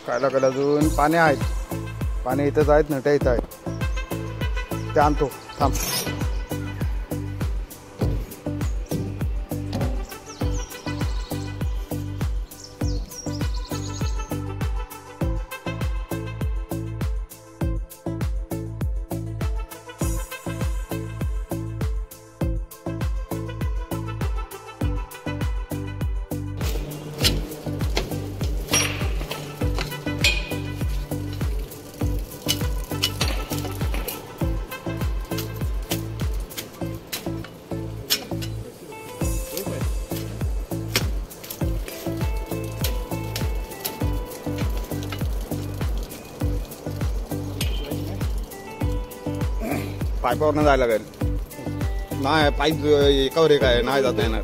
काय लागलं अजून? पाणी आहेत, पाणी इथंच आहेत, नट्या इथं आहेत, ते आणतो थांब. पाईपावरनं जायला लागेल. नाही पाईप एकावर एक आहे, नाही जाता येणार.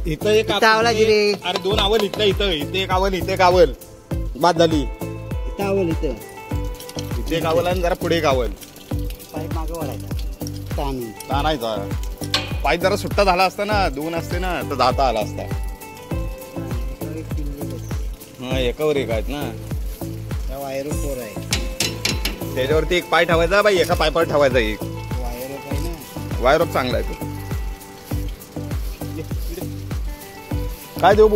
इथं एक अरे दोन आवल इथं इथे एक आवल, इथे एक आवल, बाद झाली. इथं आवल, इथे एक आवल आणि जरा पुढे एक आवल. पाईप मागं वाढायचा, ताणायचा. पाईप जरा सुट्टा झाला असता ना, दोन असते ना तर जाता आला असता. हा एकावर एक आहेत ना. वायर फोर आहे, त्याच्यावरती एक पाय ठेवायचा बाई, एका पायपावर ठेवायचा एक वायर आहे ना. वायर चांगला आहे तो. काय देऊ?